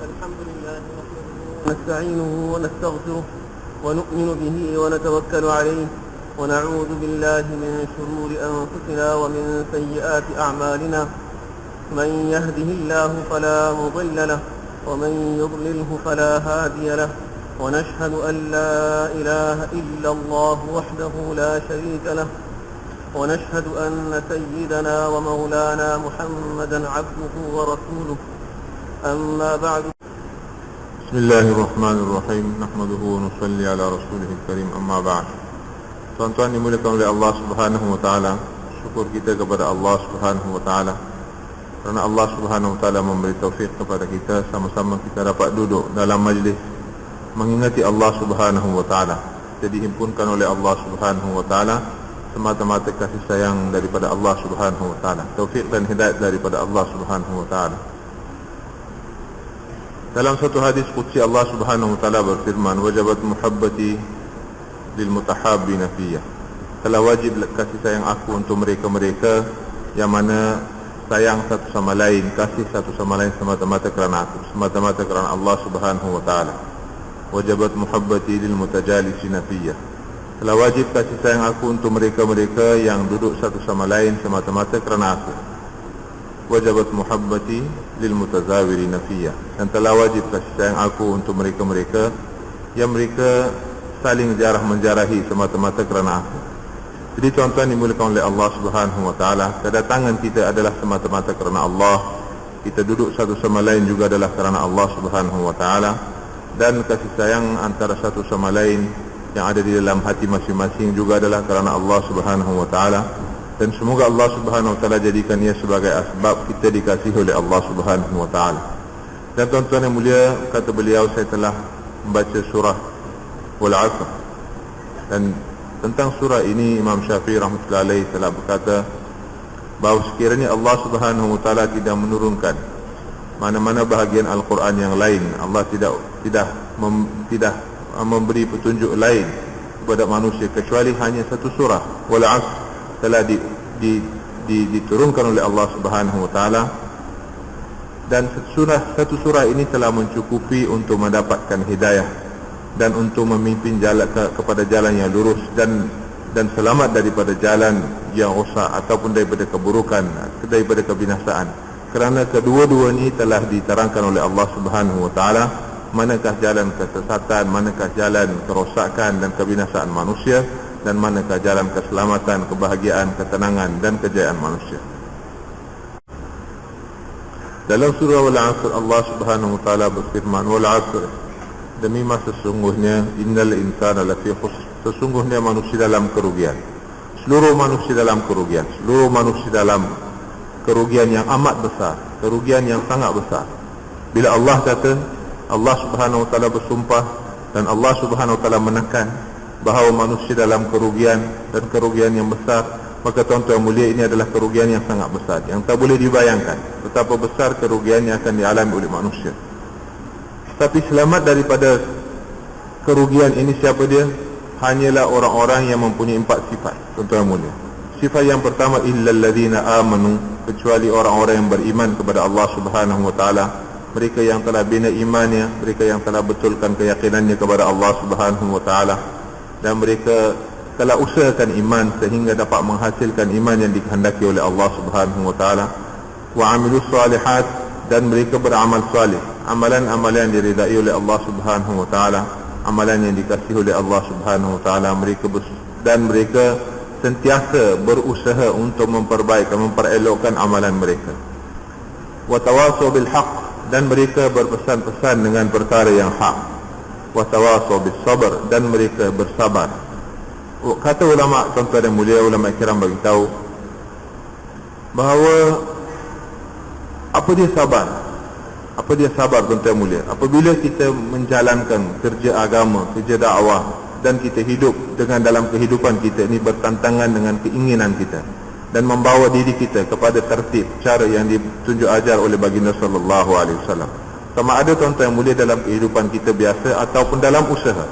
الحمد لله نحمده ونستعينه ونستغفره ونؤمن به ونتوكل عليه ونعوذ بالله من شرور أنفسنا ومن سيئات أعمالنا. من يهده الله فلا مضل له ومن يضلله فلا هادي له، ونشهد أن لا إله إلا الله وحده لا شريك له، ونشهد أن سيدنا ومولانا محمدا عبده ورسوله. أما بعد. بسم الله الرحمن الرحيم. نحمده ونصلي على رسوله الكريم. أما بعد. Tuan-tuan dimuliakan oleh Allah Subhanahu wa taala, syukur kita kepada Allah Subhanahu wa taala kerana Allah Subhanahu wa taala memberi taufik kepada kita sama-sama kita dapat duduk dalam majlis mengingati Allah Subhanahu wa taala. Jadi dihimpunkan oleh Allah Subhanahu wa taala semata-mata kasih sayang daripada Allah Subhanahu wa taala, taufik dan hidayah daripada Allah Subhanahu wa taala. Dalam satu hadis qudsi Allah Subhanahu wa taala berfirman, "Wajabat muhabbati lil mutahabbina fiyya." Telah wajib kasih sayang aku untuk mereka-mereka yang mana sayang satu sama lain, kasih satu sama lain semata-mata kerana aku, semata-mata kerana Allah Subhanahu wa taala. Wajabat muhabbati lil mutajalisina fiyya. Telah wajib kasih sayang aku untuk mereka-mereka yang duduk satu sama lain semata-mata kerana aku. Wajabat muhabbati lil mutazawirina fiyya. Dan telah wajib kasih sayang aku untuk mereka-mereka yang mereka saling jarah menjarahi semata-mata kerana aku. Jadi tuan-tuan dimuliakan oleh Allah Subhanahu wa taala, kedatangan kita adalah semata-mata kerana Allah. Kita duduk satu sama lain juga adalah kerana Allah Subhanahu wa taala, dan kasih sayang antara satu sama lain yang ada di dalam hati masing-masing juga adalah kerana Allah Subhanahu wa taala. Dan semoga Allah Subhanahu wa taala jadikan ia sebagai asbab kita dikasihi oleh Allah Subhanahu wa taala. Dan tuan-tuan yang mulia, kata beliau, saya telah membaca surah Wal 'Asr, dan tentang surah ini Imam Syafi'i rahmatullahi alaih telah berkata bahawa sekiranya Allah Subhanahu wa taala tidak menurunkan mana-mana bahagian Al-Quran yang lain, Allah tidak memberi petunjuk lain kepada manusia kecuali hanya satu surah Wal 'Asr telah diturunkan oleh Allah Subhanahu wa taala, dan satu surah ini telah mencukupi untuk mendapatkan hidayah dan untuk memimpin jalan kepada jalan yang lurus dan selamat daripada jalan yang rosak ataupun daripada keburukan, daripada kebinasaan. Kerana kedua-dua ini telah diterangkan oleh Allah Subhanahu wa taala manakah jalan kesesatan, manakah jalan kerosakan dan kebinasaan manusia, dan manakah jalan keselamatan, kebahagiaan, ketenangan dan kejayaan manusia. Dalam surah Wal 'Asr Allah Subhanahu wa taala berfirman, "Wal 'Asr, demi masa sesungguhnya, innal insana lafi khusr, sesungguhnya manusia dalam kerugian." Seluruh manusia dalam kerugian, seluruh manusia dalam kerugian yang amat besar, kerugian yang sangat besar. Bila Allah kata, Allah Subhanahu wa taala bersumpah dan Allah Subhanahu wa taala menekan bahawa manusia dalam kerugian dan kerugian yang besar, maka tuan-tuan mulia, ini adalah kerugian yang sangat besar, yang tak boleh dibayangkan betapa besar kerugian yang akan dialami oleh manusia. Tapi selamat daripada kerugian ini siapa dia? Hanyalah orang-orang yang mempunyai 4 sifat, tuan-tuan mulia. Sifat yang pertama, illal ladzina amanu, kecuali orang-orang yang beriman kepada Allah Subhanahu wa taala, mereka yang telah bina imannya, mereka yang telah betulkan keyakinannya kepada Allah Subhanahu wa taala, dan mereka telah usahakan iman sehingga dapat menghasilkan iman yang dikehendaki oleh Allah Subhanahu wa taala. Wa amilus salihat, dan mereka beramal salih, amalan-amalan yang diridai oleh Allah Subhanahu wa taala, amalan yang dikasihi oleh Allah Subhanahu wa taala. Mereka sentiasa berusaha untuk memperelokkan amalan mereka. Wa tawasaw bil haqq, dan mereka berpesan-pesan dengan perkara yang hak. Wa tawasaw bis sabr, dan mereka bersabar. Kata ulama, tuan-tuan yang mulia, ulama kiram beritahu bahawa apa dia sabar? Apa dia sabar, tuan-tuan mulia? Apabila kita menjalankan kerja agama, kerja dakwah, dan kita hidup dengan dalam kehidupan kita ini bertentangan dengan keinginan kita dan membawa diri kita kepada tertib cara yang ditunjuk ajar oleh baginda sallallahu alaihi wasallam. Sama ada, tuan-tuan mulia, dalam kehidupan kita biasa ataupun dalam usaha,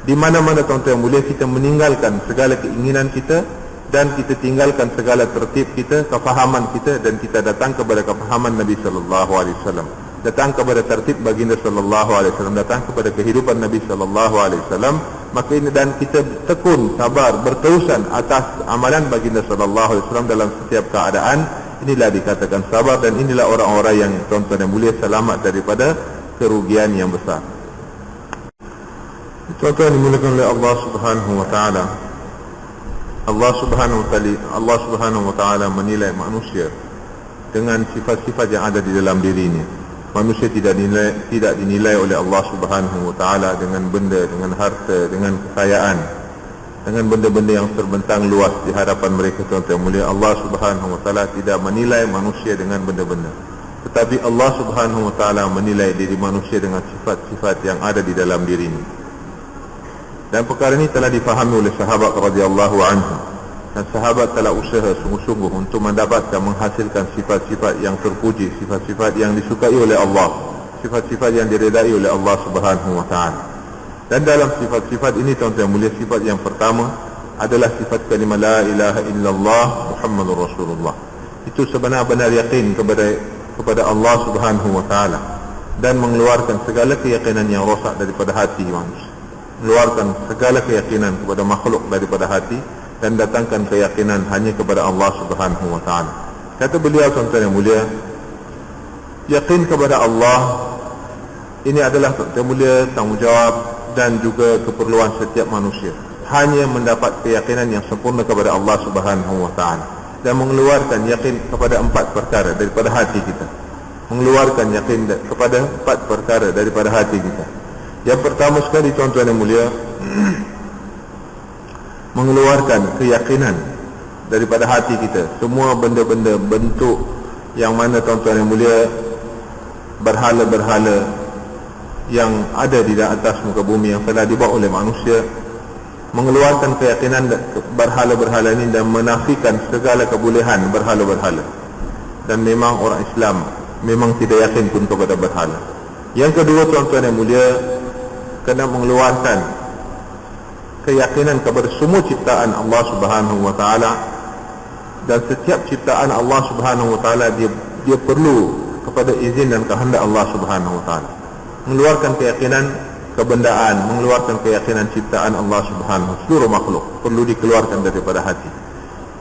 di mana-mana, tuan-tuan mulia, kita meninggalkan segala keinginan kita dan kita tinggalkan segala tertib kita, kefahaman kita, dan kita datang kepada kefahaman Nabi sallallahu alaihi wasallam. datang kepada tertib baginda sallallahu alaihi wasallam, datang kepada kehidupan Nabi sallallahu alaihi wasallam, maka ini dan kita tekun, sabar, berterusan atas amalan baginda sallallahu alaihi wasallam dalam setiap keadaan, inilah dikatakan sabar, dan inilah orang-orang yang tuan-tuan yang mulia selamat daripada kerugian yang besar. Tuan-tuan dimuliakan oleh Allah Subhanahu wa taala. Allah Subhanahu wa taala menilai manusia dengan sifat-sifat yang ada di dalam dirinya. Manusia tidak dinilai oleh Allah Subhanahu wa taala dengan benda, dengan harta, dengan kekayaan, dengan benda-benda yang terbentang luas di hadapan mereka, tuan-tuan yang mulia. Allah Subhanahu wa taala tidak menilai manusia dengan benda-benda, tetapi Allah Subhanahu wa taala menilai diri manusia dengan sifat-sifat yang ada di dalam dirinya. Dan perkara ini telah difahami oleh sahabat radhiyallahu anhu, dan sahabat telah usaha sungguh-sungguh untuk mendapatkan, menghasilkan sifat-sifat yang terpuji, sifat-sifat yang disukai oleh Allah, sifat-sifat yang diredai oleh Allah Subhanahu wa taala. Dan dalam sifat-sifat ini, tuan-tuan yang mulia, sifat yang pertama adalah sifat kalimah la ilaha illallah Muhammadur Rasulullah. Itu sebenar-benar yakin kepada Allah Subhanahu wa taala, dan mengeluarkan segala keyakinan yang rosak daripada hati manusia, mengeluarkan segala keyakinan kepada makhluk daripada hati, dan datangkan keyakinan hanya kepada Allah Subhanahu wa taala. Kata beliau, tuan-tuan yang mulia, yakin kepada Allah ini adalah, tuan-tuan yang mulia, tanggungjawab dan juga keperluan setiap manusia. Hanya mendapat keyakinan yang sempurna kepada Allah Subhanahu wa taala, dan mengeluarkan yakin kepada 4 perkara daripada hati kita. Mengeluarkan yakin kepada 4 perkara daripada hati kita. Yang pertama sekali, tuan-tuan yang mulia, mengeluarkan keyakinan daripada hati kita. Semua benda-benda, bentuk yang mana, tuan-tuan yang mulia, berhala-berhala yang ada di atas muka bumi yang telah dibuat oleh manusia, mengeluarkan keyakinan berhala-berhala ini dan menafikan segala kebolehan berhala-berhala. Dan memang orang Islam memang tidak yakin pun kepada berhala. Yang kedua, tuan-tuan yang mulia, kena mengeluarkan keyakinan kepada semua ciptaan Allah Subhanahu wa taala, dan setiap ciptaan Allah Subhanahu wa taala dia perlu kepada izin dan kehendak Allah Subhanahu wa taala. Mengeluarkan keyakinan kebendaan, mengeluarkan keyakinan ciptaan Allah Subhanahu, seluruh makhluk perlu dikeluarkan daripada hati.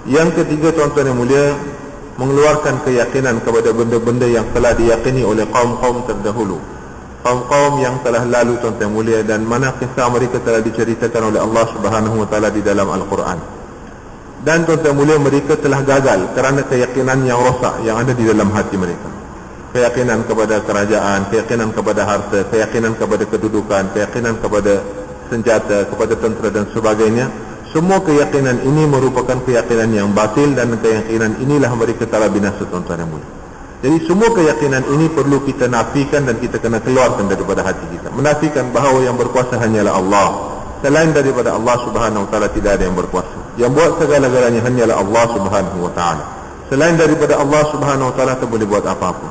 Yang ketiga, tuan-tuan yang mulia, mengeluarkan keyakinan kepada benda-benda yang telah diyakini oleh kaum-kaum terdahulu, kaum-kaum yang telah lalu, tuan-tuan yang mulia, dan mana kisah mereka telah diceritakan oleh Allah Subhanahu wa taala di dalam Al-Quran. Dan tuan-tuan yang mulia, mereka telah gagal kerana keyakinan yang rosak yang ada di dalam hati mereka. Keyakinan kepada kerajaan, keyakinan kepada harta, keyakinan kepada kedudukan, keyakinan kepada senjata, kepada tentera dan sebagainya. Semua keyakinan ini merupakan keyakinan yang batil, dan keyakinan inilah mereka telah binasa, tuan-tuan yang mulia. Jadi semua keyakinan ini perlu kita nafikan, dan kita kena keluarkan daripada hati kita. Menafikan bahawa yang berkuasa hanyalah Allah. Selain daripada Allah Subhanahu wa taala tidak ada yang berkuasa. Yang buat segala-galanya hanyalah Allah Subhanahu wa taala. Selain daripada Allah Subhanahu wa taala tak boleh buat apa-apa.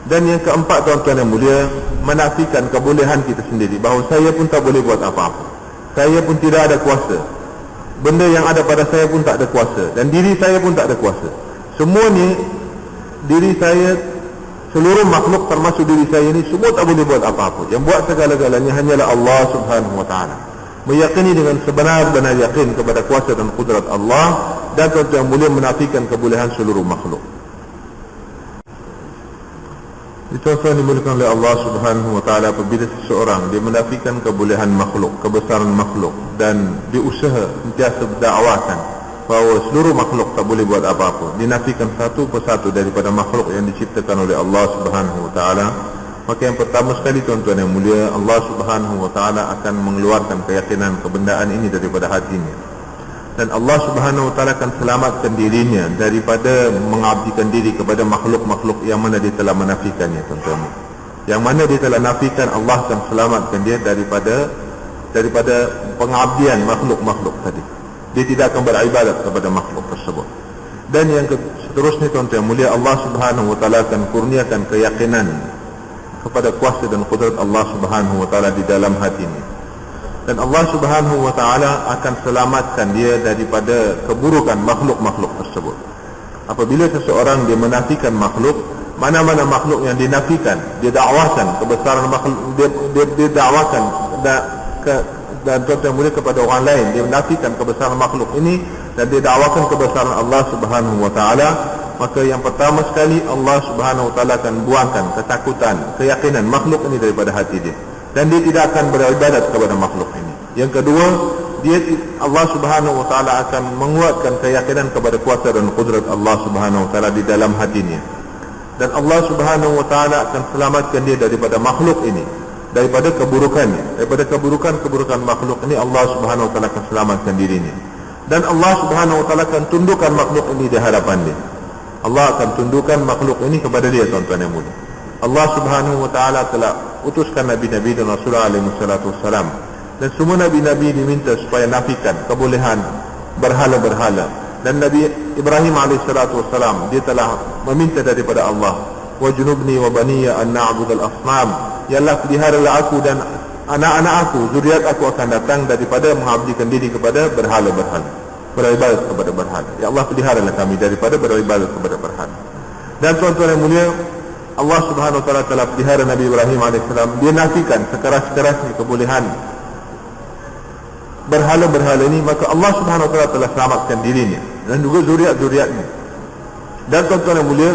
Dan yang keempat, tuan-tuan yang mulia, menafikan kebolehan kita sendiri, bahawa saya pun tak boleh buat apa-apa. Saya pun tidak ada kuasa. Benda yang ada pada saya pun tak ada kuasa, dan diri saya pun tak ada kuasa. Semua ni, diri saya, seluruh makhluk termasuk diri saya ni, semua tak boleh buat apa-apa. Yang buat segala-galanya hanyalah Allah Subhanahu wa taala. Meyakini dengan sebenar-benar yakin kepada kuasa dan kudrat Allah, dan tuan-tuan yang mulia, menafikan kebolehan seluruh makhluk. Tuan-tuan dimuliakan oleh Allah Subhanahu wa taala, apabila seseorang dia menafikan kebolehan makhluk, kebesaran makhluk, dan diusaha sentiasa berdakwakan bahawa seluruh makhluk tak boleh buat apa-apa, dinafikan satu persatu daripada makhluk yang diciptakan oleh Allah Subhanahu wa taala, maka yang pertama sekali, tuan-tuan yang mulia, Allah Subhanahu wa taala akan mengeluarkan keyakinan kebendaan ini daripada hatinya. Dan Allah Subhanahu wa taala akan selamatkan dirinya daripada mengabdikan diri kepada makhluk-makhluk yang mana dia telah menafikannya, tuan-tuan. Yang mana dia telah nafikan, Allah akan selamatkan dia daripada pengabdian makhluk-makhluk tadi. Dia tidak akan beribadat kepada makhluk tersebut. Dan yang seterusnya, tuan-tuan yang mulia, Allah Subhanahu wa taala akan kurniakan keyakinan kepada kuasa dan kudrat Allah Subhanahu wa taala di dalam hatinya. Dan Allah Subhanahu wa taala akan selamatkan dia daripada keburukan makhluk-makhluk tersebut. Apabila seseorang dia menafikan makhluk, mana-mana makhluk yang dinafikan, dia dakwakan kebesaran makhluk, dia dakwakan dan tuan-tuan mulia kepada orang lain, dia menafikan kebesaran makhluk ini dan dia dakwakan kebesaran Allah Subhanahu wa taala, maka yang pertama sekali Allah Subhanahu wa taala akan buangkan ketakutan, keyakinan makhluk ini daripada hati dia, dan dia tidak akan beribadat kepada makhluk ini. Yang kedua, Allah Subhanahu wa taala akan menguatkan keyakinan kepada kuasa dan kudrat Allah Subhanahu wa taala di dalam hatinya. Dan Allah Subhanahu wa taala akan selamatkan dia daripada makhluk ini, daripada keburukannya, daripada keburukan makhluk ini Allah Subhanahu wa taala akan selamatkan dirinya. Dan Allah Subhanahu wa taala akan tundukkan makhluk ini di hadapan dia. Allah akan tundukkan makhluk ini kepada dia, tuan-tuan yang mulia. Allah Subhanahu wa taala telah utuskan nabi-nabi dan rasul alaihi wassalatu wassalam, dan semua nabi-nabi diminta supaya nafikan kebolehan berhala-berhala. Dan Nabi Ibrahim alaihissalatu wassalam, dia telah meminta daripada Allah, wajnubni wa baniya an na'budal asnam, ya Allah peliharalah aku dan anak-anak aku, zuriat aku akan datang daripada mengabdikan diri kepada berhala-berhala, beribadat kepada berhala. Ya Allah peliharalah kami daripada beribadat kepada berhala. Dan tuan-tuan yang mulia, Allah Subhanahu wa taala telah pelihara Nabi Ibrahim alaihissalam. Dia nafikan sekeras-kerasnya kebolehan berhala-berhala ini, maka Allah Subhanahu wa taala telah selamatkan dirinya dan juga zuriat-zuriatnya. Dan tuan-tuan yang mulia,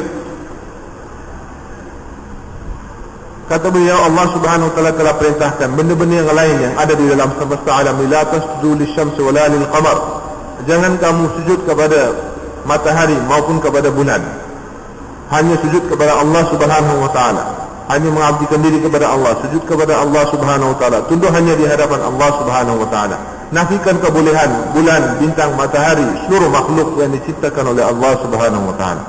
kata beliau, Allah Subhanahu wa taala telah perintahkan benda-benda yang lain yang ada di dalam semesta alam, la tasjudu lisyamsi wala lilqamar, jangan kamu sujud kepada matahari maupun kepada bulan, hanya sujud kepada Allah Subhanahu wa taala, hanya mengabdikan diri kepada Allah, sujud kepada Allah Subhanahu wa taala, tunduk hanya di hadapan Allah Subhanahu wa taala. Nafikan kebolehan bulan, bintang, matahari, seluruh makhluk yang diciptakan oleh Allah Subhanahu wa taala.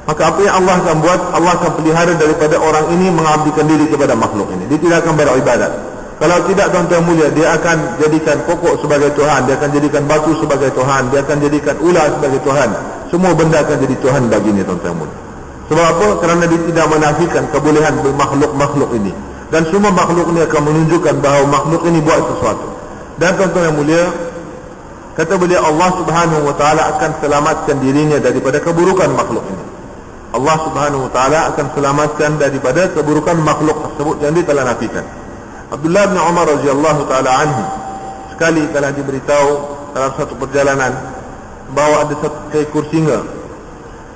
Maka apa yang Allah akan buat, Allah akan pelihara daripada orang ini mengabdikan diri kepada makhluk ini. Dia tidak akan beribadat. Kalau tidak, tuan-tuan mulia, dia akan jadikan pokok sebagai Tuhan, dia akan jadikan batu sebagai Tuhan, dia akan jadikan ular sebagai Tuhan. Semua benda akan jadi Tuhan baginya, tuan-tuan mulia. Sebab apa? Kerana dia tidak menafikan kebolehan makhluk-makhluk ini. Dan semua makhluk ini akan menunjukkan bahawa makhluk ini buat sesuatu. Dan tuan-tuan yang mulia, kata beliau, Allah Subhanahu wa taala akan selamatkan dirinya daripada keburukan makhluk ini. Allah Subhanahu wa taala akan selamatkan daripada keburukan makhluk tersebut yang dia telah nafikan. Abdullah bin Umar radhiyallahu taala anhu sekali telah diberitahu dalam satu perjalanan bahawa ada satu ekor singa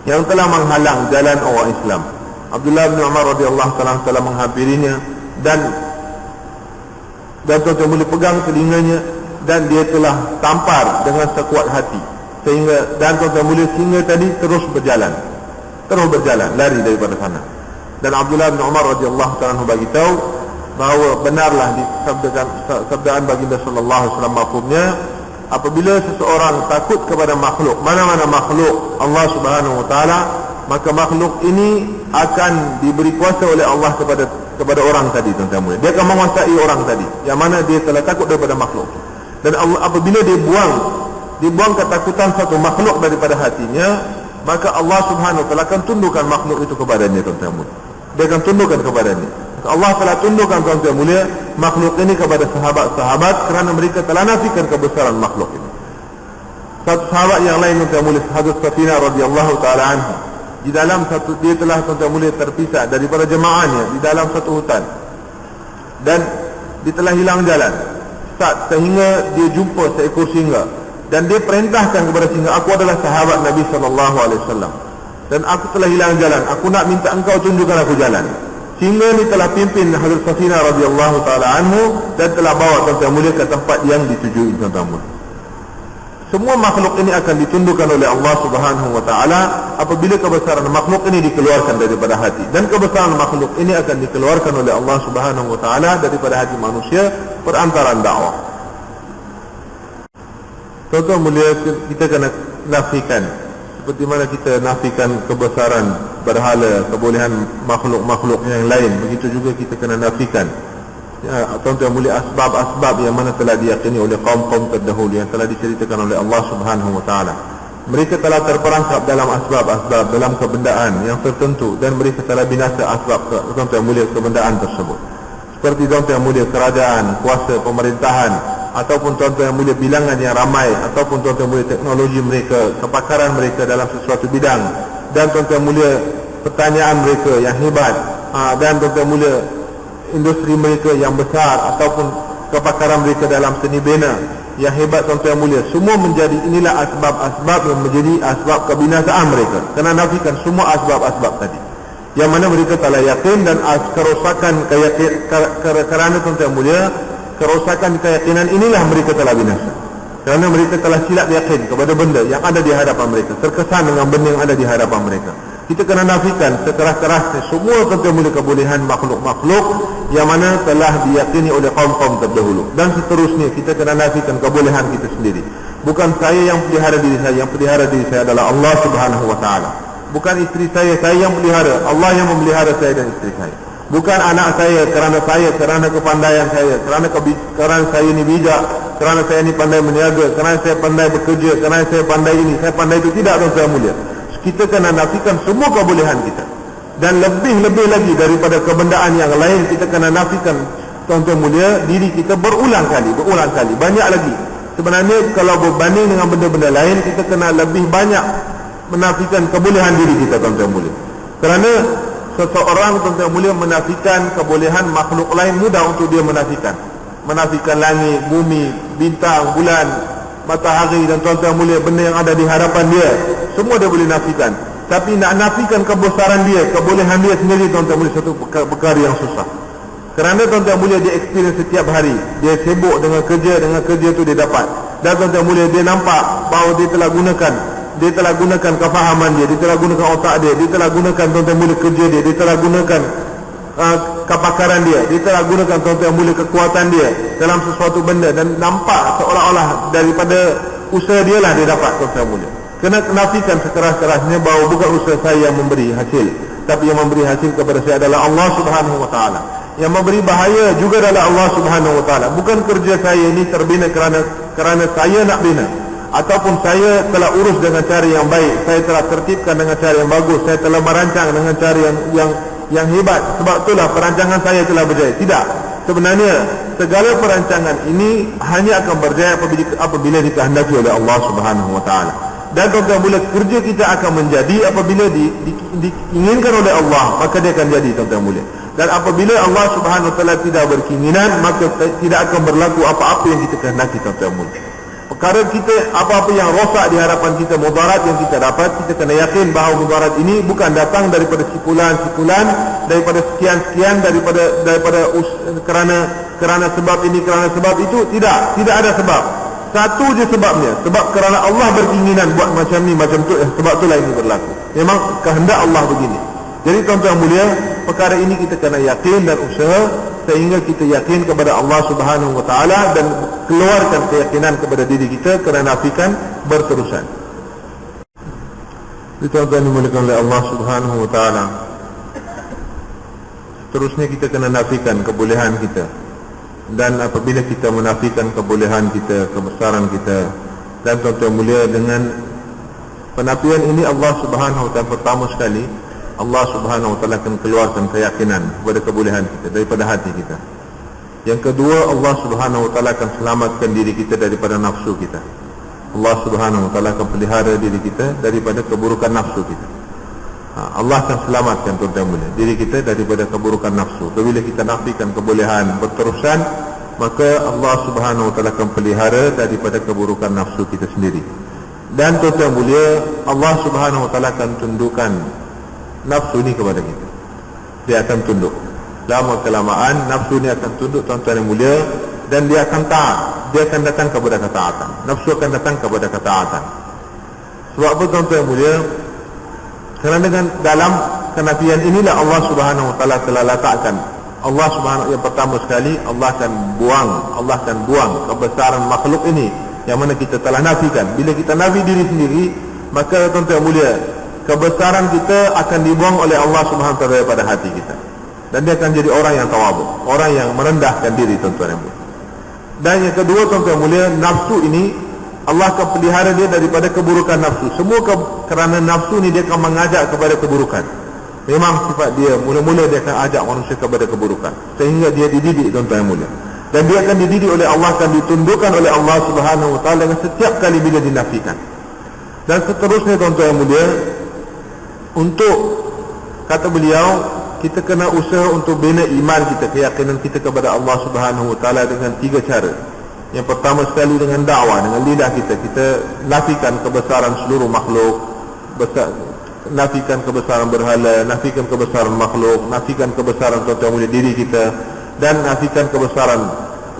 yang telah menghalang jalan orang Islam. Abdullah bin Umar radhiyallahu taala telah menghampirinya dan tuan-tuan boleh pegang telinganya, dan dia telah tampar dengan sekuat hati sehingga, dan tuan-tuan boleh, singa tadi terus berjalan lari daripada sana. Dan Abdullah bin Umar radhiyallahu taala bagi tahu bahawa benarlah sabdaan baginda sallallahu alaihi wasallam maksudnya, apabila seseorang takut kepada makhluk, mana-mana makhluk Allah Subhanahu wa taala, maka makhluk ini akan diberi kuasa oleh Allah kepada orang tadi, tuan-tuan mulia. Dia akan menguasai orang tadi yang mana dia telah takut daripada makhluk. Dan Allah, apabila dia buang ketakutan satu makhluk daripada hatinya, maka Allah Subhanahu wa taala akan tundukkan makhluk itu kepadanya, tuan-tuan mulia. Dia akan tundukkan kepadanya. Maka Allah telah tundukkan, tuan-tuan mulia, makhluk ini kepada sahabat-sahabat kerana mereka telah nafikan kebesaran makhluk ini. Satu sahabat yang lain, tuan-tuan mulia, Hadrat Safina radhiyallahu taala anhu, di dalam dia telah, tuan-tuan mulia, terpisah daripada jemaahnya di dalam satu hutan, dan dia telah hilang jalan sehingga dia jumpa seekor singa, dan dia perintahkan kepada singa, aku adalah sahabat Nabi sallallahu alaihi wasallam dan aku telah hilang jalan, aku nak minta engkau tunjukkan aku jalan. Singa ni telah pimpin Hadrat Safina radhiyallahu taala anhu dan telah bawa, tuan-tuan mulia, ke tempat yang ditujui, tuan-tuan mulia. Semua makhluk ini akan ditundukkan oleh Allah Subhanahu wa taala apabila kebesaran makhluk ini dikeluarkan daripada hati, dan kebesaran makhluk ini akan dikeluarkan oleh Allah Subhanahu wa taala daripada hati manusia perantaraan dakwah. Tuan-tuan mulia, kita kena nafikan seperti mana kita nafikan kebesaran berhala, kebolehan makhluk-makhluk yang lain, begitu juga kita kena nafikan, tuan-tuan mulia, asbab-asbab yang mana telah diyakini oleh kaum-kaum terdahulu yang telah diceritakan oleh Allah Subhanahu wa taala. Mereka telah terperangkap dalam asbab-asbab, dalam kebendaan yang tertentu, dan mereka telah binasa asbab, tuan-tuan mulia, kebendaan tersebut. Seperti, tuan-tuan mulia, kerajaan, kuasa pemerintahan, ataupun, tuan-tuan mulia, bilangan yang ramai, ataupun, tuan-tuan mulia, teknologi mereka, kepakaran mereka dalam sesuatu bidang, dan, tuan-tuan mulia, pertanyaan mereka yang hebat, dan tuan-tuan mulia, industri mereka yang besar ataupun kepakaran mereka dalam seni bina yang hebat, tuan-tuan mulia, semua menjadi, inilah asbab-asbab yang menjadi asbab kebinasaan mereka. Kena nafikan semua asbab-asbab tadi, yang mana mereka telah yakin, dan kerosakan kerana tuan-tuan mulia, kerosakan keyakinan inilah mereka telah binasa. Kerana mereka telah silap yakin kepada benda yang ada di hadapan mereka, terkesan dengan benda yang ada di hadapan mereka. Kita kena nafikan sekeras-kerasnya semua tuan-tuan mulia kebolehan makhluk-makhluk yang mana telah diyakini oleh kaum-kaum terdahulu. Dan seterusnya kita kena nafikan kebolehan kita sendiri. Bukan saya yang pelihara diri saya, yang pelihara diri saya adalah Allah Subhanahu wa taala. Bukan isteri saya yang pelihara, Allah yang memelihara saya dan isteri saya. Bukan anak saya, kerana kepandaian saya, kerana saya ni bijak, kerana saya ni pandai meniaga, kerana saya pandai bekerja, kerana saya pandai ini, saya pandai itu. Tidak, tuan-tuan mulia. Kita kena nafikan semua kebolehan kita. Dan lebih-lebih lagi daripada kebendaan yang lain, kita kena nafikan, tuan-tuan mulia, diri kita berulang kali. Banyak lagi. Sebenarnya kalau berbanding dengan benda-benda lain, kita kena lebih banyak menafikan kebolehan diri kita, tuan-tuan mulia. Kerana seseorang, tuan-tuan mulia, menafikan kebolehan makhluk lain mudah untuk dia menafikan. Menafikan langit, bumi, bintang, bulan, matahari, dan tuan-tuan mulia, benda yang ada di hadapan dia, semua dia boleh nafikan. Tapi nak nafikan kebesaran dia, kebolehan dia sendiri, tuan-tuan mulia, satu perkara yang susah. Kerana tuan-tuan mulia, dia experience setiap hari, dia sibuk dengan kerja tu dia dapat. Dan tuan-tuan mulia, dia nampak bahawa dia telah gunakan kefahaman dia telah gunakan otak dia telah gunakan, tuan-tuan mulia, kerja dia telah gunakan kepakaran dia telah gunakan, tuan-tuan mulia, kekuatan dia dalam sesuatu benda, dan nampak seolah-olah daripada usaha dia lah dia dapat, tuan-tuan mulia. Kena nafikan sekeras-kerasnya bahawa bukan usaha saya yang memberi hasil, tapi yang memberi hasil kepada saya adalah Allah Subhanahu wa taala. Yang memberi bahaya juga adalah Allah Subhanahu wa taala. Bukan kerja saya ini terbina kerana saya nak bina, ataupun saya telah urus dengan cara yang baik, saya telah tertibkan dengan cara yang bagus, saya telah merancang dengan cara yang hebat, sebab itulah perancangan saya telah berjaya. Tidak. Sebenarnya segala perancangan ini hanya akan berjaya apabila dikehendaki oleh Allah Subhanahu wa taala. Dan tuan-tuan mulia, kerja kita akan menjadi apabila diinginkan oleh Allah, maka dia akan jadi, tuan-tuan mulia. Dan apabila Allah Subhanahu wa taala tidak berkeinginan, maka tidak akan berlaku apa-apa yang kita kehendaki, tuan-tuan mulia. Perkara kita, apa-apa yang rosak di hadapan kita, mudarat yang kita dapat, kita kena yakin bahawa mudarat ini bukan datang daripada sipulan-sipulan, daripada sekian-sekian, kerana sebab ini, kerana sebab itu. Tidak ada sebab. Satu je sebabnya, sebab kerana Allah berkeinginan buat macam ni, macam tu, sebab itulah ini berlaku. Memang kehendak Allah begini. Jadi tuan-tuan mulia, perkara ini kita kena yakin dan usaha sehingga kita yakin kepada Allah Subhanahu wa taala, dan keluarkan keyakinan kepada diri kita kerana nafikan berterusan. Tuan-tuan dimuliakan oleh Allah Subhanahu wa taala, seterusnya kita kena nafikan kebolehan kita. Dan apabila kita menafikan kebolehan kita, kebesaran kita, dan tuan-tuan mulia, dengan penafian ini Allah Subhanahu wa taala, pertama sekali Allah Subhanahu wa taala akan keluarkan keyakinan kepada kebolehan kita daripada hati kita. Yang kedua, Allah Subhanahu wa taala akan selamatkan diri kita daripada nafsu kita. Allah Subhanahu wa taala akan pelihara diri kita daripada keburukan nafsu kita. Allah akan selamatkan, tuan-tuan mulia, diri kita daripada keburukan nafsu. Apabila kita nafikan kebolehan berterusan, maka Allah Subhanahu wa taala akan pelihara daripada keburukan nafsu kita sendiri. Dan tuan-tuan mulia, Allah Subhanahu wa taala akan tundukkan nafsu ni kepada kita. Dia akan tunduk. Lama kelamaan nafsu ni akan tunduk, tuan-tuan yang mulia, dan dia akan taat. Dia akan datang kepada ketaatan. Nafsu akan datang kepada ketaatan. Sebab apa, tuan-tuan yang mulia? Kerana dengan dalam kenafian inilah Allah Subhanahu wa taala telah letakkan. Allah Subhanahu, yang pertama sekali, Allah akan buang kebesaran makhluk ini yang mana kita telah nafikan. Bila kita nafi diri sendiri, maka tuan-tuan yang mulia, kebesaran kita akan dibuang oleh Allah Subhanahu wa taala daripada hati kita. Dan dia akan jadi orang yang tawadhu, orang yang merendahkan diri, tuan-tuan yang mulia. Dan yang kedua, tuan-tuan yang mulia, nafsu ini Allah akan pelihara dia daripada keburukan nafsu. Semua kerana nafsu ni dia akan mengajak kepada keburukan. Memang sifat dia, mula-mula dia akan ajak manusia kepada keburukan, sehingga dia dididik, tuan-tuan yang mulia. Dan dia akan dididik oleh Allah, akan ditundukkan oleh Allah Subhanahu wa taala dengan setiap kali bila dinafikan. Dan seterusnya, tuan-tuan yang mulia, untuk Kata beliau, kita kena usaha untuk bina iman kita, keyakinan kita kepada Allah Subhanahu Wa Taala dengan 3 cara. Yang pertama sekali dengan dakwah, dengan lidah kita. Kita nafikan kebesaran seluruh makhluk, nafikan kebesaran berhala, nafikan kebesaran makhluk, nafikan kebesaran tuan-tuan mulia diri kita, dan nafikan kebesaran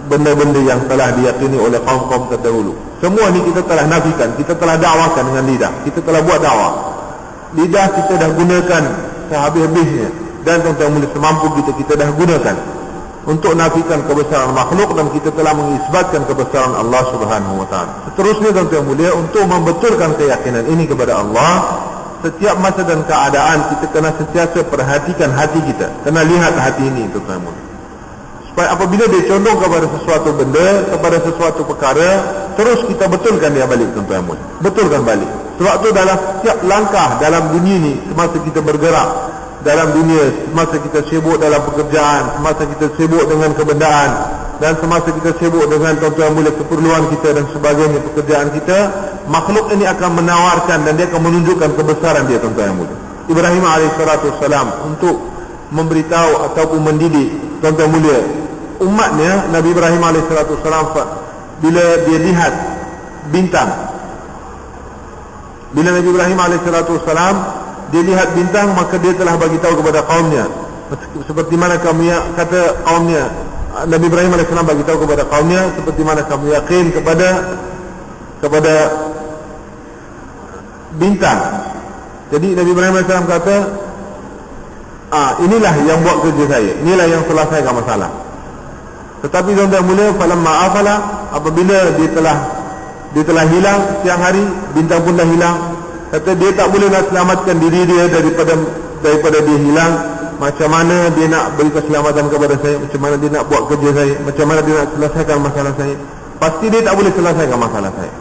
benda-benda yang telah diyakini oleh kaum-kaum terdahulu. Semua ni kita telah nafikan, kita telah dakwakan dengan lidah, kita telah buat dakwah. Lidah kita dah gunakan sehabis-habisnya, dan tuan-tuan mulia semampu kita dah gunakan untuk nafikan kebesaran makhluk, dan kita telah mengisbatkan kebesaran Allah Subhanahu Wa Taala. Seterusnya tuan-tuan mulia, untuk membetulkan keyakinan ini kepada Allah, setiap masa dan keadaan kita kena sentiasa perhatikan hati kita, kena lihat hati ini tuan-tuan mulia, supaya apabila dia condong kepada sesuatu benda, kepada sesuatu perkara, terus kita betulkan dia balik tuan-tuan mulia, betulkan balik. Sebab tu dalam setiap langkah dalam dunia ni, semasa kita bergerak dalam dunia, semasa kita sibuk dalam pekerjaan, semasa kita sibuk dengan kebendaan, dan semasa kita sibuk dengan tuan-tuan mulia keperluan kita dan sebagainya, pekerjaan kita, makhluk ini akan menawarkan dan dia akan menunjukkan kebesaran dia tuan-tuan mulia. Ibrahim AS untuk memberitahu ataupun mendidik tuan-tuan mulia umatnya, Nabi Ibrahim AS bila dia lihat bintang, bila Nabi Ibrahim AS dia lihat bintang, maka dia telah bagi tahu kepada kaumnya, seperti mana kamu kata kaumnya, Nabi Ibrahim AS bagi tahu kepada kaumnya, seperti mana kamu yakin kepada bintang. Jadi Nabi Ibrahim AS kata, inilah yang buat kerja saya, inilah yang selesaikan masalah. Tetapi tuan-tuan mulia, falamma afala, apabila dia telah hilang siang hari, bintang pun dah hilang. Kata dia tak boleh nak selamatkan diri dia daripada dia hilang. Macam mana dia nak beri keselamatan kepada saya, macam mana dia nak buat kerja saya, macam mana dia nak selesaikan masalah saya. Pasti dia tak boleh selesaikan masalah saya,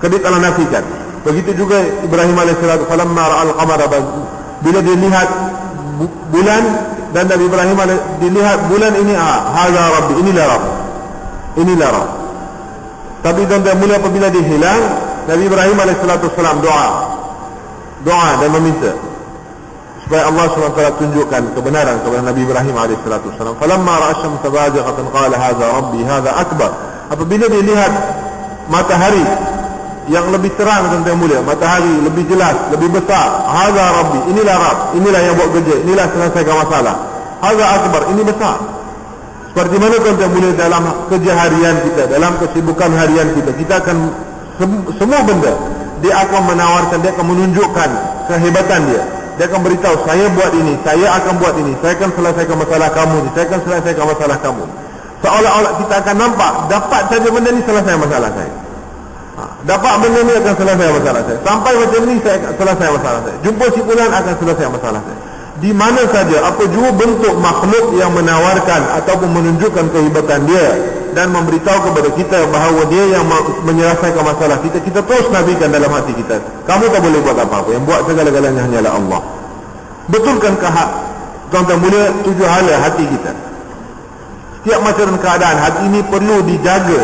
dia telah nafikan. Begitu juga Ibrahim AS, falamma ra'al qamara, bila dia lihat bulan, dan Nabi Ibrahim dilihat bulan ini, hadza rabbi, inilah Rabb. Tapi tuan-tuan mulia, apabila dia hilang, Nabi Ibrahim AS doa dan meminta supaya Allah SWT tunjukkan kebenaran kepada Nabi Ibrahim AS. Falamma ra'a asy-syamsa bazighatan qala hadza rabbi hadza akbar. Apabila dia lihat matahari yang lebih terang tuan-tuan mulia, matahari lebih jelas, lebih besar, hadza rabbi, inilah Rabb, inilah yang buat kerja, inilah selesaikan masalah, hadza akbar, ini besar. Seperti mana tuan-tuan mulia dalam kerja harian kita, dalam kesibukan harian kita akan semua benda dia akan menawarkan, dia akan menunjukkan kehebatan dia. Dia akan beritahu, saya buat ini, saya akan buat ini, saya akan selesaikan masalah kamu ni, saya akan selesaikan masalah kamu. Seolah-olah kita akan nampak, dapat saja benda ni selesai masalah saya. Dapat benda ni akan selesai masalah saya. Sampai macam ni saya akan selesai masalah saya. Jumpa si fulan akan selesai masalah saya. Di mana saja, apa jua bentuk makhluk yang menawarkan ataupun menunjukkan kehebatan dia dan memberitahu kepada kita bahawa dia yang menyelesaikan masalah kita, kita terus nafikan dalam hati kita. Kamu tak boleh buat apa-apa, yang buat segala-galanya hanyalah Allah. Betulkan tuan-tuan mulia 7 hala hati kita. Setiap masa dan keadaan hati ini perlu dijaga.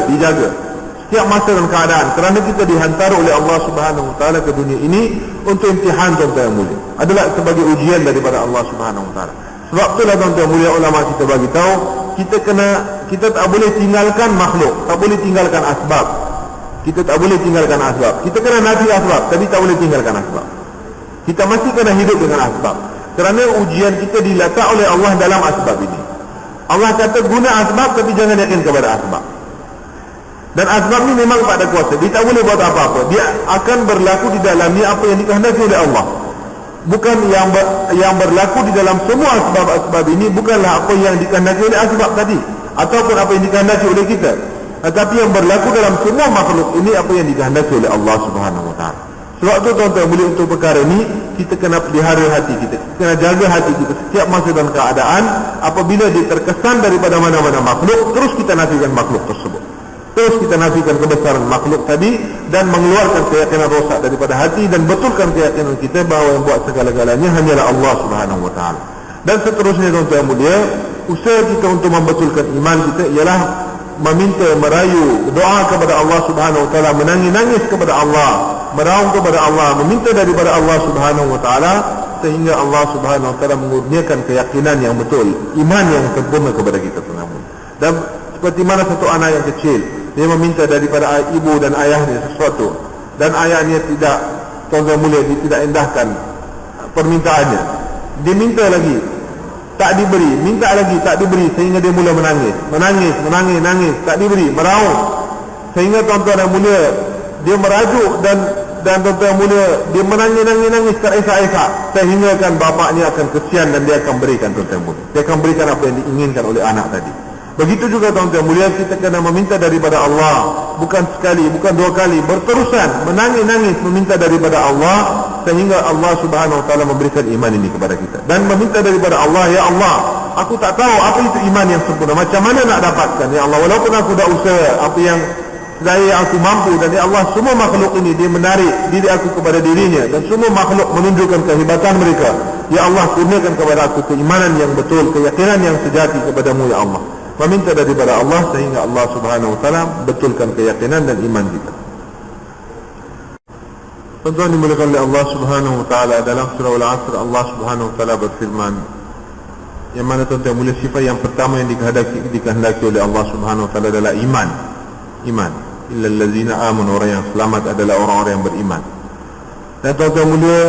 Setiap masa dan keadaan, kerana kita dihantar oleh Allah Subhanahu Wa Taala ke dunia ini untuk imtihan tuan-tuan mulia, adalah sebagai ujian daripada Allah Subhanahu Wa Taala. Sebab itulah tuan-tuan mulia, ulama kita bagi tahu, kita tak boleh tinggalkan makhluk, tak boleh tinggalkan asbab. Kita tak boleh tinggalkan asbab. Kita kena nafi asbab, tapi tak boleh tinggalkan asbab. Kita masih kena hidup dengan asbab, kerana ujian kita diletak oleh Allah dalam asbab ini. Allah kata guna asbab, tapi jangan yakin kepada asbab. Dan asbab ni memang tak ada kuasa, dia tak boleh buat apa-apa. Dia akan berlaku di dalamnya apa yang dikehendaki oleh Allah. Bukan yang berlaku di dalam semua asbab-asbab ini bukanlah apa yang dikehendaki oleh asbab tadi, ataupun apa yang dikehendaki oleh kita. Tetapi yang berlaku dalam semua makhluk ini apa yang dikehendaki oleh Allah Subhanahu Wa Taala. Sebab tu tuan-tuan boleh, untuk perkara ini kita kena pelihara hati kita, kena jaga hati kita setiap masa dan keadaan. Apabila dia terkesan daripada mana-mana makhluk, terus kita nafikan makhluk tersebut. Terus kita nafikan kebesaran makhluk tadi dan mengeluarkan keyakinan rosak daripada hati, dan betulkan keyakinan kita bahawa yang buat segala-galanya hanyalah Allah Subhanahu Wa Taala. Dan seterusnya tuan-tuan mulia, usaha kita untuk membetulkan iman kita ialah meminta, merayu, doa kepada Allah Subhanahu Wa Taala, menangis kepada Allah, meraung kepada Allah, meminta daripada Allah Subhanahu Wa Taala sehingga Allah Subhanahu Wa Taala mengurniakan keyakinan yang betul, iman yang sempurna kepada kita tuan-tuan. Dan seperti mana satu anak yang kecil, dia meminta daripada ibu dan ayahnya sesuatu, dan ayahnya tidak, tuan-tuan mulia, dia tidak endahkan permintaannya. Dia minta lagi, tak diberi, minta lagi, tak diberi, sehingga dia mula menangis, tak diberi, meraung, sehingga tuan-tuan yang mulia, dia merajuk dan tuan-tuan mulia, dia menangis teresak-esak, sehingga kan bapaknya akan kesian dan dia akan berikan, tuan-tuan mulia, dia akan berikan apa yang diinginkan oleh anak tadi. Begitu juga tuan-tuan mulia, kita kena meminta daripada Allah, bukan sekali, bukan dua kali, berterusan menangis meminta daripada Allah, sehingga Allah Subhanahu Wa Taala memberikan iman ini kepada kita. Dan meminta daripada Allah, ya Allah, aku tak tahu apa itu iman yang sempurna, macam mana nak dapatkan, ya Allah, walaupun aku dah usaha apa yang saya aku mampu, dan ya Allah, semua makhluk ini dia menarik diri aku kepada dirinya, dan semua makhluk menunjukkan kehebatan mereka. Ya Allah, kurniakan kepada aku keimanan yang betul, keyakinan yang sejati kepadamu, ya Allah. Meminta daripada Allah sehingga Allah Subhanahu Wa Taala betulkan keyakinan dan iman kita. Tuan-tuan dimuliakan oleh Allah Subhanahu Wa Taala, dalam surah Al-Asr Allah Subhanahu Wa Taala berfirman, yang mana tuan-tuan mulia, sifat yang pertama yang dikehendaki oleh Allah Subhanahu Wa Taala adalah iman. Illal ladzina amanu, orang yang selamat adalah orang-orang yang beriman. Dan tuan-tuan mulia,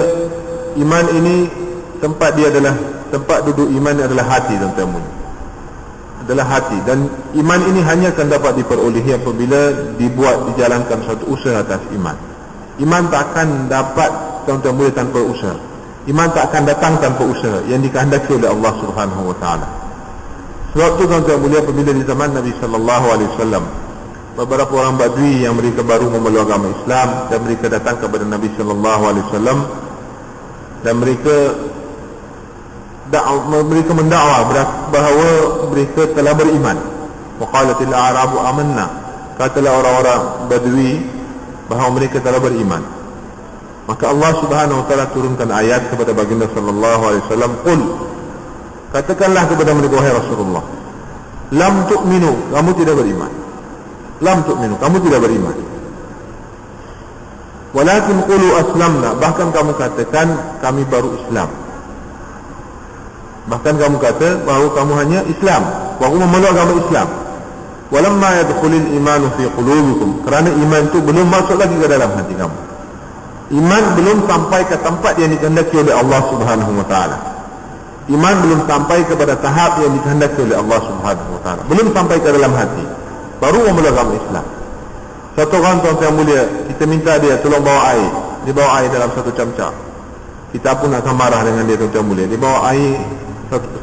iman ini tempat dia adalah, tempat duduk iman adalah hati, tuan-tuan mulia, adalah hati. Dan iman ini hanya akan dapat diperolehi apabila dijalankan suatu usaha atas iman. Iman tak akan dapat, tuan-tuan mulia, tanpa usaha. Iman tak akan datang tanpa usaha yang dikehendaki oleh Allah Subhanahu Wa Taala. Sebab itu tuan-tuan mulia, apabila di zaman Nabi sallallahu alaihi wasallam, beberapa orang Badui yang mereka baru memeluk agama Islam, dan mereka datang kepada Nabi sallallahu alaihi wasallam, dan mereka mendakwa bahawa mereka telah beriman. Waqalatil a'rabu amanna, katalah orang-orang Badui bahawa mereka telah beriman. Maka Allah Subhanahu Wa Taala turunkan ayat kepada baginda sallallahu alaihi wasallam, qul, katakanlah kepada mereka, wahai Rasulullah, lam tu'minu, kamu tidak beriman. Lam tu'minu, kamu tidak beriman. Walakin qulu aslamna, bahkan kamu katakan kami baru Islam. Bahkan kamu kata bahawa kamu hanya Islam, baru memeluk agama Islam. Walamma yadkhulul imanu fi qulubikum, kerana iman itu belum masuk lagi ke dalam hati kamu. Iman belum sampai ke tempat yang dikehendaki oleh Allah Subhanahu Wa Taala. Iman belum sampai kepada tahap yang dikehendaki oleh Allah Subhanahu Wa Taala, belum sampai ke dalam hati, baru memeluk agama Islam. Satu orang, tuan-tuan mulia, kita minta dia tolong bawa air, dia bawa air dalam satu camca. Kita pun akan marah dengan dia, tuan-tuan mulia. Dia bawa air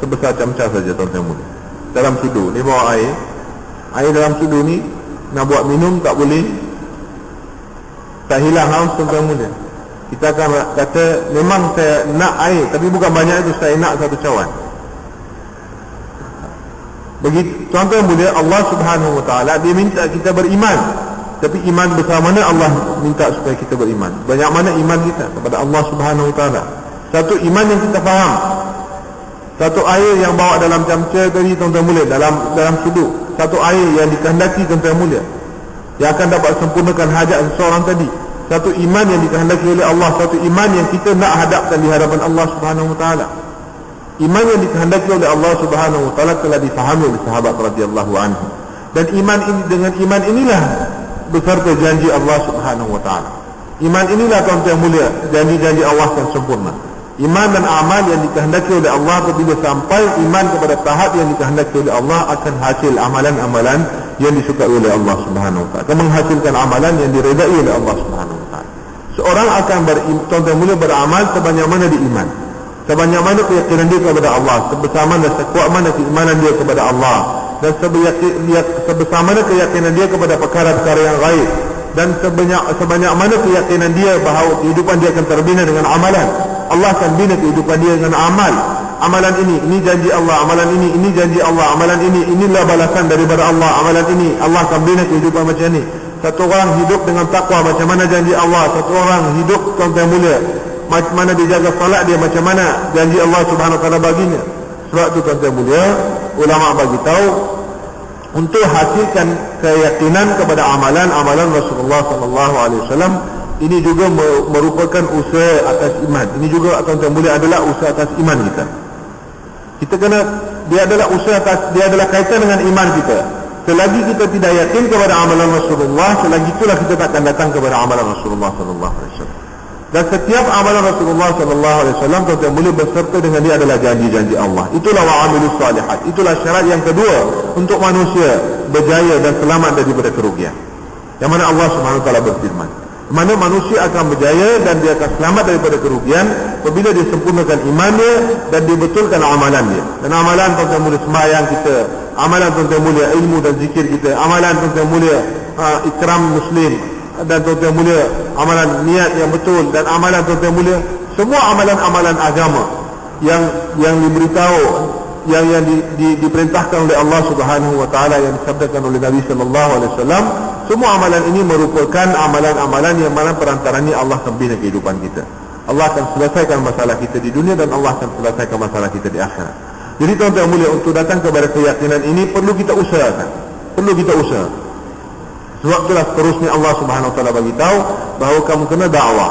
sebesar camca saja, tuan-tuan mulia, dalam sudu. Dia bawa air dalam sudu ni, nak buat minum tak boleh, tak hilang haus, tuan-tuan mulia. Kita akan kata, memang saya nak air, tapi bukan banyak itu, saya nak satu cawan. Begitu, tuan-tuan mulia, Allah Subhanahu Wa Taala dia minta kita beriman, tapi iman besar mana Allah minta supaya kita beriman? Banyak mana iman kita kepada Allah Subhanahu Wa Taala? Satu, iman yang kita faham. Satu air yang bawa dalam camca tadi, tuan-tuan mulia, dalam sudut. Satu air yang dikehendaki, tuan-tuan mulia, yang akan dapat sempurnakan hajat seseorang tadi. Satu iman yang dikehendaki oleh Allah, satu iman yang kita nak hadapkan di hadapan Allah Subhanahu Wa Taala. Iman yang dikehendaki oleh Allah Subhanahu Wa Taala telah difahami oleh sahabat radhiyallahu anhu. Dan iman ini, dengan iman inilah beserta janji Allah Subhanahu Wa Taala. Iman inilah, tuan-tuan mulia, janji-janji Allah yang sempurna. Iman dan amal yang dikehendaki oleh Allah, apabila sampai iman kepada tahap yang dikehendaki oleh Allah, akan hasil amalan-amalan yang disukai oleh Allah Subhanahu Wa Taala, akan menghasilkan amalan yang diredai oleh Allah Subhanahu Wa Taala. Seorang akan tuan-tuan mulia, beramal sebanyak mana di iman, sebanyak mana keyakinan dia kepada Allah, sebesar mana, sekuat mana keimanan dia kepada Allah, dan sebesar mana keyakinan dia kepada perkara-perkara yang gaib, dan sebanyak mana keyakinan dia bahawa kehidupan dia akan terbina dengan amalan. Allah akan bina kehidupan dia dengan amal. Amalan ini janji Allah. Amalan ini janji Allah. Amalan inilah balasan daripada Allah. Amalan ini, Allah akan bina kehidupan macam ni. Satu orang hidup dengan takwa, macam mana janji Allah. Satu orang hidup, tuan-tuan mulia, macam mana dia jaga salat dia, macam mana janji Allah Subhanahu Wa Taala baginya. Sebab itu, tuan-tuan mulia, ulama bagi tahu, untuk hasilkan keyakinan kepada amalan Rasulullah sallallahu alaihi wasallam, ini juga merupakan usaha atas iman. Ini juga tuan-tuan mulia adalah usaha atas iman kita. Kita kena, dia adalah usaha atas, dia adalah kaitan dengan iman kita. Selagi kita tidak yakin kepada amalan Rasulullah, selagi itulah kita takkan datang kepada amalan Rasulullah sallallahu alaihi wasallam. Dan setiap amalan Rasulullah sallallahu alaihi wasallam tuan-tuan mulia beserta dengan dia adalah janji-janji Allah. Itulah wa'amilus salihat. Itulah syarat yang kedua untuk manusia berjaya dan selamat daripada kerugian. Yang mana Allah Subhanahu wa taala berfirman, mana manusia akan berjaya dan dia akan selamat daripada kerugian apabila dia sempurnakan imannya dan dia betulkan amalan dia. Dan amalan tuan-tuan mulia sembahyang kita, amalan tuan-tuan mulia ilmu dan zikir kita, amalan tuan-tuan mulia ikram muslim, dan tuan-tuan mulia amalan niat yang betul, dan amalan tuan-tuan mulia semua amalan-amalan agama yang diberitahu, yang diperintahkan oleh Allah Subhanahu wa taala, yang disabdakan oleh Nabi sallallahu alaihi wasallam. Semua amalan ini merupakan amalan-amalan yang mana perantaranya Allah akan bina kehidupan kita. Allah akan selesaikan masalah kita di dunia dan Allah akan selesaikan masalah kita di akhirat. Jadi tuan-tuan mulia, untuk datang kepada keyakinan ini perlu kita usahakan. Perlu kita usaha. Sebab itulah seterusnya Allah Subhanahu wa taala bagi tahu bahawa kamu kena dakwah.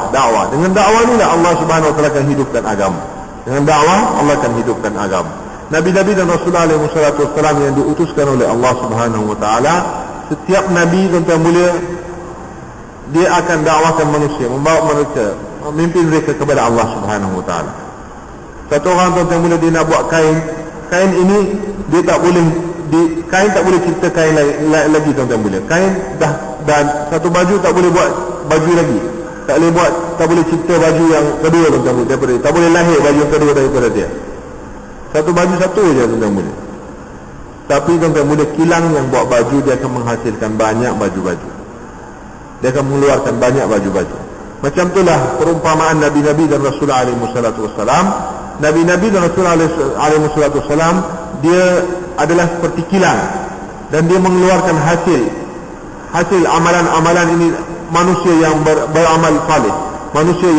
Dengan dakwah inilah Allah Subhanahu wa taala akan hidupkan agama. Dengan dakwah Allah akan hidupkan agama. Nabi-nabi dan Rasulullah alaihi wasallam yang diutuskan oleh Allah Subhanahu wa taala, setiap nabi tuan-tuan mulia dia akan dakwahkan manusia, membawa manusia, memimpin mereka kepada Allah Subhanahu wa taala. Satu orang tuan-tuan mulia dia nak buat kain ini dia tak boleh kain tak boleh cipta kain lagi tuan-tuan mulia. Kain dan satu baju tak boleh buat baju lagi. Tak boleh cipta baju yang kedua tuan-tuan mulia daripada dia. Tak boleh lahir baju yang kedua daripada dia. Satu baju satu je tuan-tuan mulia. Tapi tuan-tuan mulia, kilang yang buat baju dia akan menghasilkan banyak baju-baju. Dia akan mengeluarkan banyak baju-baju. Macam itulah perumpamaan Nabi-Nabi dan Rasulullah alaihi wasallam. Nabi-Nabi dan Rasulullah alaihi wasallam dia adalah seperti kilang dan dia mengeluarkan hasil amalan-amalan ini. Manusia yang beramal saleh, manusia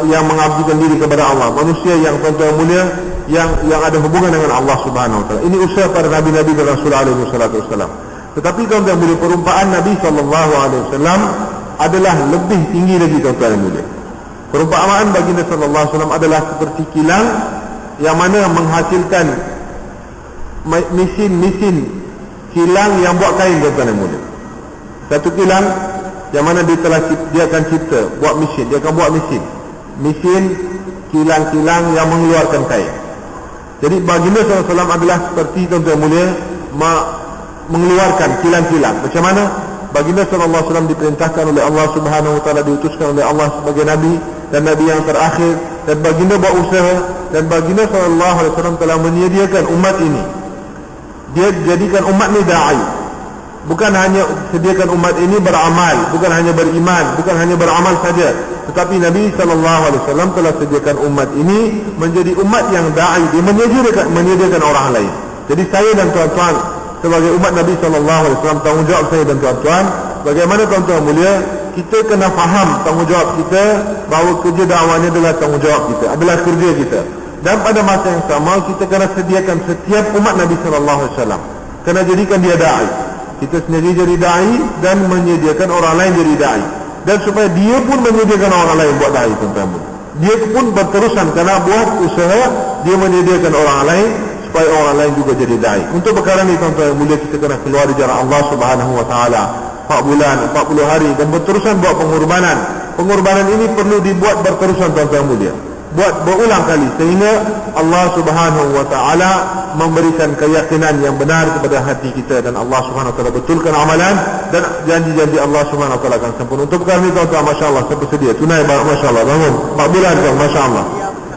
yang mengabdikan diri kepada Allah, manusia yang tuan-tuan mulia yang ada hubungan dengan Allah Subhanahu wa taala. Ini usaha para nabi-nabi dan Rasulullah alaihi wasallam. Tetapi tuan-tuan mulia, perumpamaan Nabi sallallahu alaihi wasallam adalah lebih tinggi lagi tuan-tuan mulia. Perumpamaan baginda sallallahu alaihi wasallam adalah seperti kilang yang mana menghasilkan mesin kilang yang buat kain tuan-tuan mulia. Satu kilang yang mana dia akan cipta, buat mesin, dia akan buat mesin kilang-kilang yang mengeluarkan kain. Jadi baginda SAW adalah seperti tuan-tuan mulia mengeluarkan kilang-kilang. Macam mana? Baginda SAW diperintahkan oleh Allah Subhanahu wa taala, diutuskan oleh Allah sebagai nabi dan nabi yang terakhir, dan baginda buat usaha, dan baginda SAW telah menyediakan umat ini. Dia jadikan umat ni da'i. Bukan hanya sediakan umat ini beramal, bukan hanya beriman, bukan hanya beramal saja, tetapi Nabi SAW telah sediakan umat ini menjadi umat yang da'i. Dia menyediakan orang lain. Jadi saya dan tuan-tuan sebagai umat Nabi SAW, tanggungjawab saya dan tuan-tuan, bagaimana tuan-tuan mulia, kita kena faham tanggungjawab kita, bahawa kerja dakwahnya adalah tanggungjawab kita, adalah kerja kita. Dan pada masa yang sama kita kena sediakan setiap umat Nabi SAW, kena jadikan dia da'i. Kita sendiri jadi da'i dan menyediakan orang lain jadi da'i, dan supaya dia pun menyediakan orang lain buat da'i tuan-tuan. Dia pun berterusan kerana buat usaha, dia menyediakan orang lain supaya orang lain juga jadi da'i. Untuk perkara ini tuan-tuan mulia, kita kena keluar di jalan Allah Subhanahu wa taala 4 bulan, 40 hari dan berterusan buat pengorbanan. Pengorbanan ini perlu dibuat berterusan tuan-tuan mulia, buat berulang kali, sehingga Allah Subhanahu wa taala memberikan keyakinan yang benar kepada hati kita, dan Allah Subhanahu wa taala betulkan amalan dan janji-janji Allah Subhanahu wa taala akan sempurna. Untuk perkara ini tuan-tuan, masya-Allah, saya bersedia tunai, masya-Allah, bangun 4 bulan tuan, masya-Allah.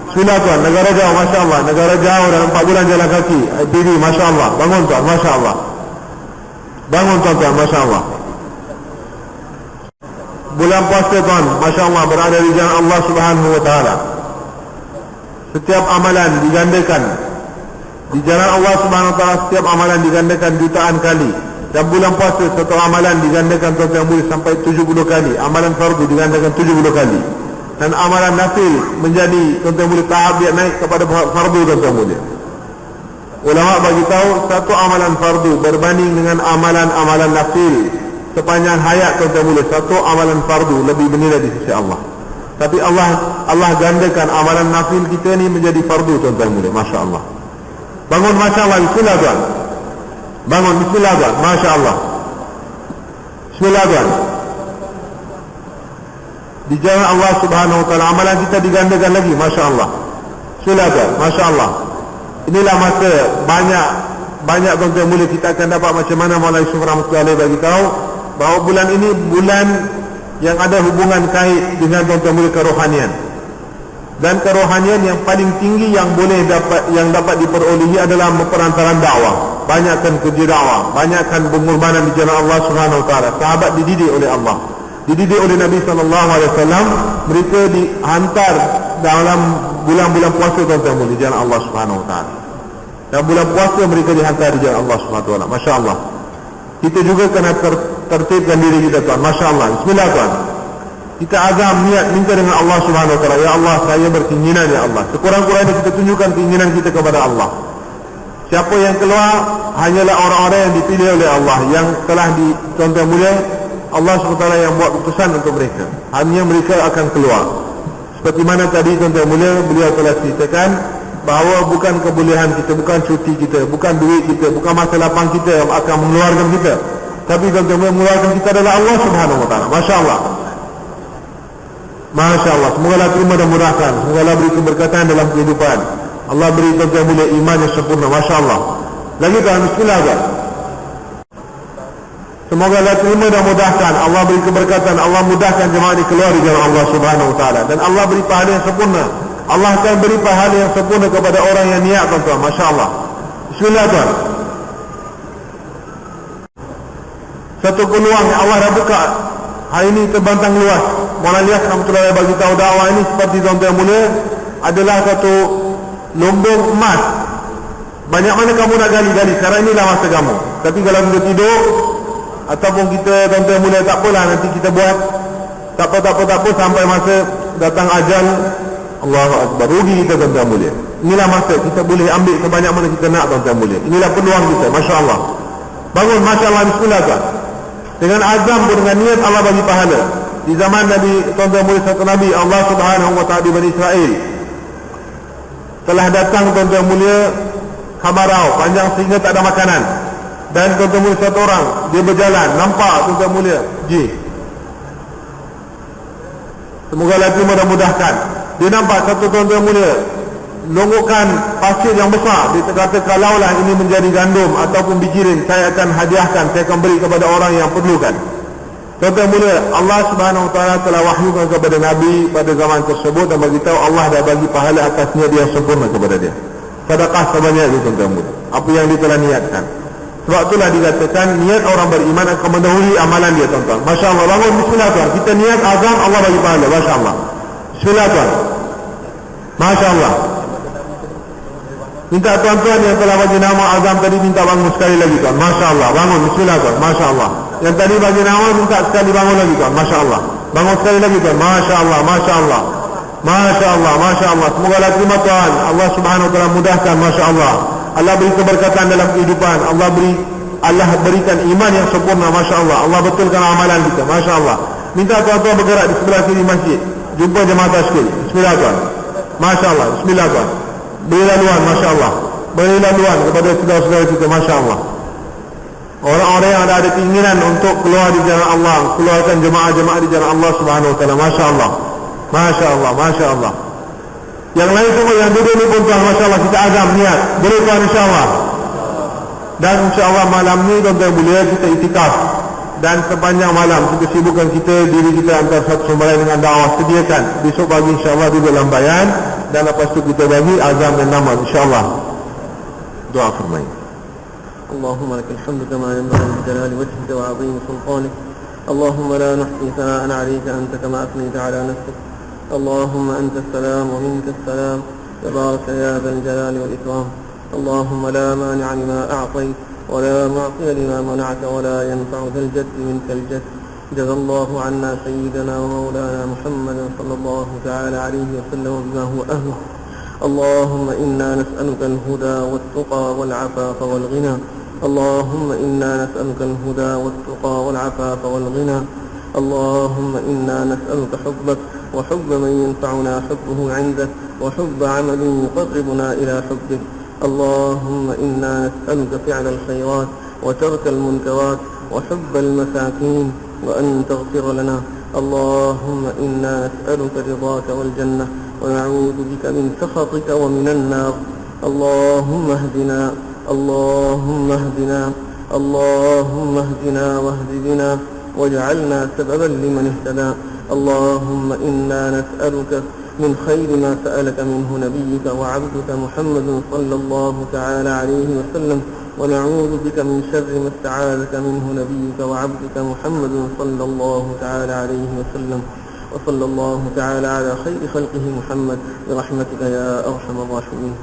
Bismillah tuan, negara jauh, masya-Allah, negara jauh dan 4 bulan jalan kaki, IPD, masya-Allah, bangun tuan, masya-Allah. Bangun tuan-tuan, masya-Allah. Bulan puasa tuan, masya-Allah, berada di jalan Allah Subhanahu wa taala. Setiap amalan digandakan di jalan Allah Subhanahu wa taala, setiap amalan digandakan jutaan kali. Dan bulan puasa satu amalan digandakan tuan-tuan mulia sampai 70 kali. Amalan fardu digandakan 70 kali. Dan amalan nafil menjadi tuan-tuan mulia tahap dia naik kepada fardu tuan-tuan mulia. Ulama bagi tahu satu amalan fardu berbanding dengan amalan-amalan nafil sepanjang hayat tuan-tuan mulia, satu amalan fardu lebih bernilai di sisi Allah. Tapi Allah gandakan amalan nafil kita ni menjadi fardu tuan-tuan mulia. Masya Allah. Bangun Masya Allah, bismillah tuan. Bangun bismillah tuan, Masya Allah. Bismillah tuan. Di jalan Allah subhanahu wa ta'ala amalan kita digandakan lagi, Masya Allah. Bismillah tuan, Masya Allah. Inilah masa banyak tuan-tuan mulia kita akan dapat macam mana Maulana Yusuf rahmatullahi alaihi bagi tahu bahawa bulan ini bulan yang ada hubungan kait dengan tuan-tuan mulia kerohanian. Dan kerohanian yang paling tinggi yang dapat diperolehi adalah perantaraan dakwah. Banyakkan kerja dakwah, banyakkan pengorbanan di jalan Allah Subhanahu wa taala. Sahabat dididik oleh Allah, dididik oleh Nabi sallallahu alaihi wasallam, mereka dihantar dalam bulan-bulan puasa tuan-tuan mulia di jalan Allah Subhanahu wa taala. Dan bulan puasa mereka dihantar di jalan Allah Subhanahu wa taala. Masya-Allah. Kita juga kena tertibkan diri kita tuan. Masya-Allah. Bismillah tuan. Kita azam niat minta dengan Allah Subhanahu wa taala, ya Allah, saya berkeinginan ya Allah. Sekurang-kurangnya kita tunjukkan keinginan kita kepada Allah. Siapa yang keluar hanyalah orang-orang yang dipilih oleh Allah, yang telah tuan-tuan mulia Allah Subhanahu wa taala yang buat keputusan untuk mereka. Hanya mereka akan keluar. Seperti mana tadi tuan-tuan mulia beliau telah ceritakan bahawa bukan kebolehan kita, bukan cuti kita, bukan duit kita, bukan masa lapang kita yang akan mengeluarkan kita. Tapi tuan-tuan mulia mengeluarkan kita adalah Allah Subhanahu wa taala. Masya-Allah. Masya Allah, semoga Allah terima dan murahkan, semoga Allah beri keberkatan dalam kehidupan. Allah beri tuan-tuan mulia iman yang sempurna. Masya Allah. Lagi tuan, bismillah tuan. Semoga Allah terima dan mudahkan, Allah beri keberkatan, Allah mudahkan jemaah ini keluar di jalan Allah Subhanahu wa taala, dan Allah beri pahala yang sempurna. Allah akan beri pahala yang sempurna kepada orang yang niat tuan-tuan. Masya Allah. Bismillah tuan. Satu peluang yang Allah dah buka hari ini terbentang luas. Maulana Ilyas rahmatullahi bagi tahu dakwah ini seperti tuan-tuan mulia adalah satu lumbung emas. Banyak mana kamu nak gali-gali, sekarang inilah masa kamu. Tapi kalau kita tidur ataupun kita tuan-tuan mulia, tak apalah, nanti kita buat tak apa sampai masa datang ajal, Allahu Akbar, rugi kita tuan-tuan mulia. Inilah masa kita boleh ambil sebanyak mana kita nak tuan-tuan mulia. Inilah peluang kita. Masya Allah. Bangun, Masya Allah, bismillah tuan. Dengan azam pun, dengan niat, Allah bagi pahala. Di zaman Nabi, tuan-tuan mulia, satu Nabi Allah Subhanahu wa ta'ala di Bani Israel telah datang tuan-tuan mulia kamarau panjang sehingga tak ada makanan. Dan tuan-tuan mulia satu orang, dia berjalan, nampak tuan-tuan mulia semoga Allah terima dan mudahkan. Dia nampak satu tuan-tuan mulia longgokan pasir yang besar. Dia kata, kalaulah ini menjadi gandum ataupun bijirin, saya akan hadiahkan, saya akan beri kepada orang yang perlukan. Tuan-tuan mulia, Allah Subhanahu wa taala telah wahyukan kepada Nabi pada zaman tersebut dan bagi tahu Allah dah bagi pahala atas niat dia sempurna kepada dia. Sedekah sebanyak itu tuan-tuan mulia, apa yang dia telah niatkan. Sebab itulah dikatakan niat orang beriman akan mendahului amalan dia tuan-tuan. Masya Allah. Bangun, bismillah tuan. Kita niat azam, Allah bagi pahala. Masya Allah. Bismillah tuan. Masya Allah. Minta tuan-tuan yang telah bagi nama azam tadi, minta bangun sekali lagi tuan. Masya Allah. Bangun, bismillah tuan. Masya Allah. Yang tadi bagi nama, minta sekali bangun lagi tuan. Masya Allah. Bangun sekali lagi tuan. Masya Allah. Masya Allah. Masya Allah. Masya Allah. Semoga Allah terima tuan. Allah Subhanahu wa taala mudahkan. Masya Allah. Allah beri keberkatan dalam kehidupan. Allah berikan iman yang sempurna. Masya Allah. Allah betulkan amalan kita. Masya Allah. Minta tuan-tuan bergerak di sebelah kiri masjid. Jumpa jemaah tashkil. Bismillah tuan. Masya Allah. Bismillah tuan. Beri laluan. Masya Allah. Beri laluan kepada saudara-saudara kita. Masya Allah. Orang-orang yang ada keinginan untuk keluar di jalan Allah, keluarkan jemaah-jemaah di jalan Allah Subhanahu wa taala. Masya Allah. Masya Allah. Masya Allah. Yang lain semua yang duduk ni pun tuan, Masya Allah, kita azam niat. Boleh tuan, Insya Allah. Dan Insya Allah malam ni tuan-tuan mulia kita itikaf. Dan sepanjang malam kita sibukkan diri kita antara satu sama lain dengan dakwah. Sediakan besok pagi Insya Allah duduk dalam bayan. Dan lepas tu kita bagi azam dan nama Insya Allah. Doa firman. اللهم لك الحمد كما ينبغي لجلال وجهك وعظيم سلطانك. اللهم لا نحصي ثناء عليك أنت كما أثنيت على نفسك. اللهم أنت السلام ومنك السلام، تبارك يا ذا الجلال والإكرام. اللهم لا مانع لما أعطيت ولا معطي لما منعت ولا ينفع ذا الجد منك الجد. جزا الله عنا سيدنا ومولانا محمد صلى الله تعالى عليه وسلم بما هو أهله. اللهم إنا نسألك الهدى والتقى والعفاف والغنى. اللهم إنا نسألك الهدى والتقى والعفاف والغنى. اللهم إنا نسألك حبك وحب من ينفعنا حبه عندك وحب عمل يقربنا إلى حبك. اللهم إنا نسألك فعل الخيرات وترك المنكرات وحب المساكين وأن تغفر لنا. اللهم إنا نسألك رضاك والجنة ونعوذ بك من سخطك ومن النار. اللهم اهدنا اللهم اهدنا اللهم اهدنا واهد بنا واجعلنا سببا لمن اهتدى. اللهم إنا نسألك من خير ما سألك منه نبيك وعبدك محمد صلى الله تعالى عليه وسلم، ونعوذ بك من شر ما استعاذك منه نبيك وعبدك محمد صلى الله تعالى عليه وسلم. وصلى الله تعالى على خير خلقه محمد برحمتك يا أرحم الراحمين.